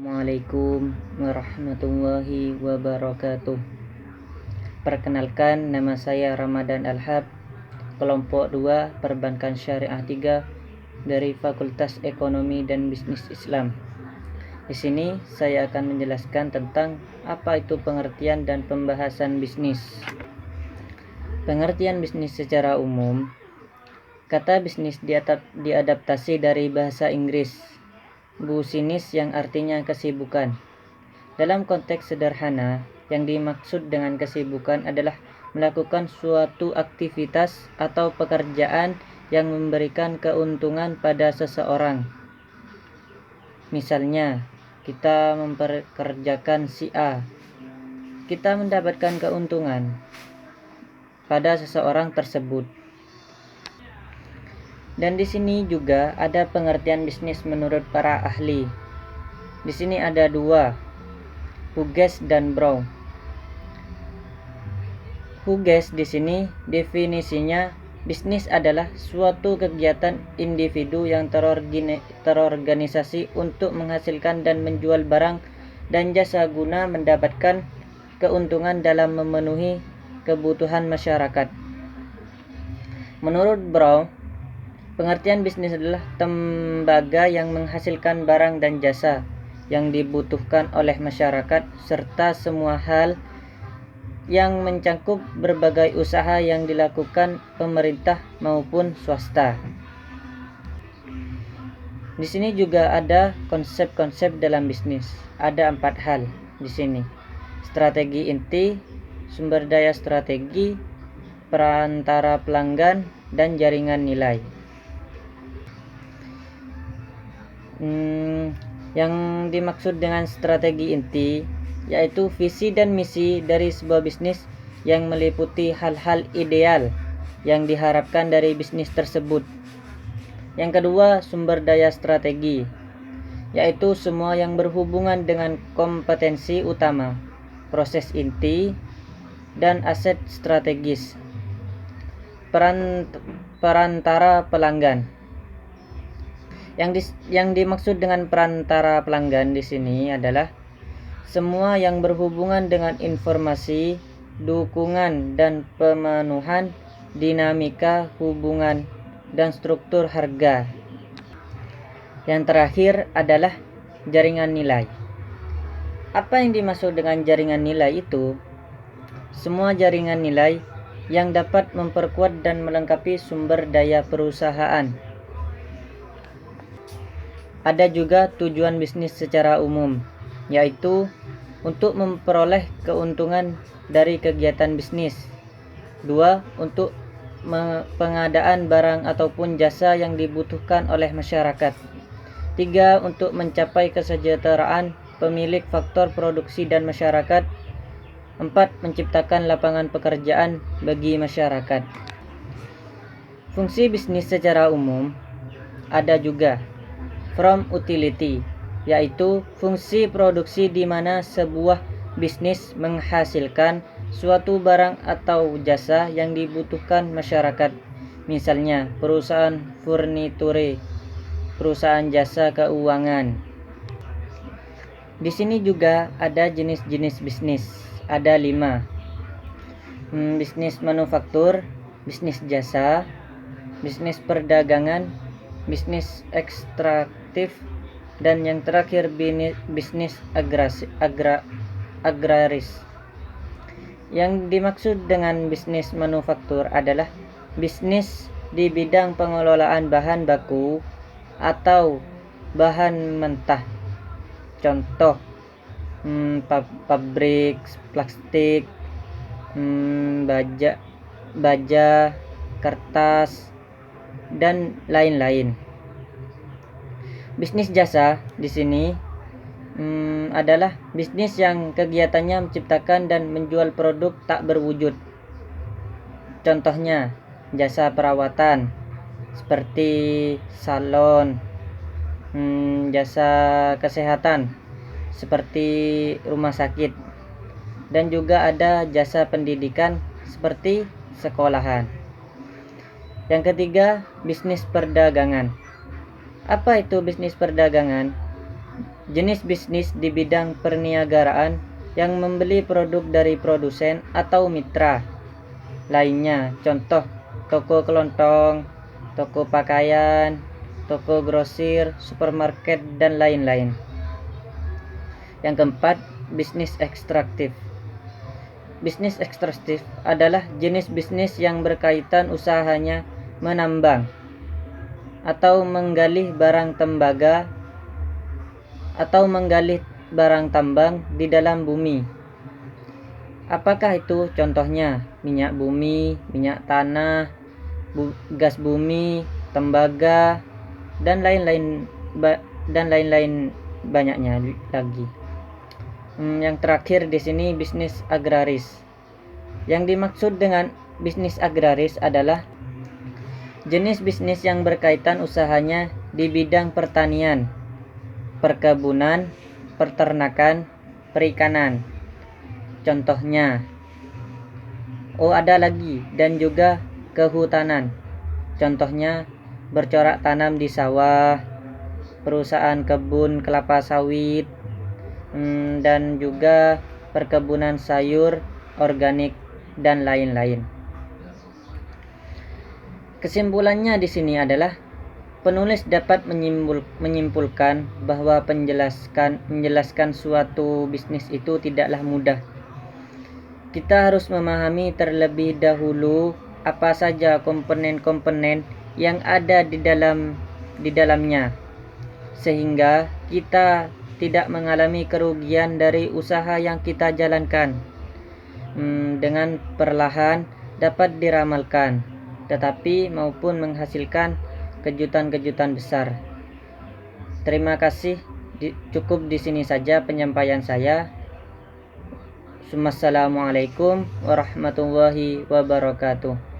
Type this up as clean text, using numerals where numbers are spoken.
Assalamualaikum warahmatullahi wabarakatuh. Perkenalkan, nama saya Ramadan Alhab, kelompok 2 Perbankan Syariah 3 dari Fakultas Ekonomi dan Bisnis Islam. Di sini saya akan menjelaskan tentang apa itu pengertian dan pembahasan bisnis. Pengertian bisnis secara umum. Kata bisnis diadaptasi dari bahasa Inggris business yang artinya kesibukan. Dalam konteks sederhana, yang dimaksud dengan kesibukan adalah melakukan suatu aktivitas atau pekerjaan yang memberikan keuntungan pada seseorang. Misalnya, kita mempekerjakan si A. Kita mendapatkan keuntungan pada seseorang tersebut. Dan di sini juga ada pengertian bisnis menurut para ahli. Di sini ada dua, Hughes dan Brown. Hughes di sini definisinya bisnis adalah suatu kegiatan individu yang terorganisasi untuk menghasilkan dan menjual barang dan jasa guna mendapatkan keuntungan dalam memenuhi kebutuhan masyarakat. Menurut Brown, pengertian bisnis adalah tembaga yang menghasilkan barang dan jasa yang dibutuhkan oleh masyarakat serta semua hal yang mencangkup berbagai usaha yang dilakukan pemerintah maupun swasta. Di sini juga ada konsep-konsep dalam bisnis. Ada 4 hal di sini. Strategi inti, sumber daya strategi, perantara pelanggan, dan jaringan nilai. Yang dimaksud dengan strategi inti yaitu visi dan misi dari sebuah bisnis yang meliputi hal-hal ideal yang diharapkan dari bisnis tersebut. Yang kedua, sumber daya strategi, yaitu semua yang berhubungan dengan kompetensi utama, proses inti, dan aset strategis. Perantara pelanggan. Yang dimaksud dengan perantara pelanggan di sini adalah semua yang berhubungan dengan informasi, dukungan dan pemenuhan dinamika hubungan dan struktur harga. Yang terakhir adalah jaringan nilai. Apa yang dimaksud dengan jaringan nilai itu? Semua jaringan nilai yang dapat memperkuat dan melengkapi sumber daya perusahaan. Ada juga tujuan bisnis secara umum, yaitu untuk memperoleh keuntungan dari kegiatan bisnis. 2. Untuk pengadaan barang ataupun jasa yang dibutuhkan oleh masyarakat. 3. Untuk mencapai kesejahteraan pemilik faktor produksi dan masyarakat. 4. Menciptakan lapangan pekerjaan bagi masyarakat. Fungsi bisnis secara umum ada juga from utility, yaitu fungsi produksi di mana sebuah bisnis menghasilkan suatu barang atau jasa yang dibutuhkan masyarakat. Misalnya, perusahaan furniture, perusahaan jasa keuangan. Di sini juga ada jenis-jenis bisnis. Ada 5. Bisnis manufaktur, bisnis jasa, bisnis perdagangan, bisnis ekstraktif, dan yang terakhir bisnis agraris. Yang dimaksud dengan bisnis manufaktur adalah bisnis di bidang pengelolaan bahan baku atau bahan mentah. Contoh, pabrik plastik, baja, kertas, dan lain-lain. Bisnis jasa di sini adalah bisnis yang kegiatannya menciptakan dan menjual produk tak berwujud. Contohnya, jasa perawatan seperti salon, jasa kesehatan seperti rumah sakit, dan juga ada jasa pendidikan seperti sekolahan. Yang ketiga, bisnis perdagangan. Apa itu bisnis perdagangan? jenis bisnis di bidang perniagaan yang membeli produk dari produsen atau mitra lainnya. Contoh, toko kelontong, toko pakaian, toko grosir, supermarket, dan lain-lain. Yang keempat, bisnis ekstraktif. Bisnis ekstraktif adalah jenis bisnis yang berkaitan usahanya menambang atau menggali barang tembaga atau menggali barang tambang di dalam bumi. Apakah itu? Contohnya minyak bumi, minyak tanah, gas bumi, tembaga, dan lain-lain banyaknya lagi. Yang terakhir di sini bisnis agraris. Yang dimaksud dengan bisnis agraris adalah jenis bisnis yang berkaitan usahanya di bidang pertanian, perkebunan, peternakan, perikanan. Contohnya, ada lagi, dan juga kehutanan. Contohnya, bercorak tanam di sawah, perusahaan kebun kelapa sawit, dan juga perkebunan sayur organik dan lain-lain. Kesimpulannya di sini adalah penulis dapat menyimpulkan bahwa menjelaskan suatu bisnis itu tidaklah mudah. Kita harus memahami terlebih dahulu apa saja komponen-komponen yang ada di dalamnya, sehingga kita tidak mengalami kerugian dari usaha yang kita jalankan. Dengan perlahan dapat diramalkan, tetapi maupun menghasilkan kejutan-kejutan besar. Terima kasih. Cukup di sini saja penyampaian saya. Wassalamualaikum warahmatullahi wabarakatuh.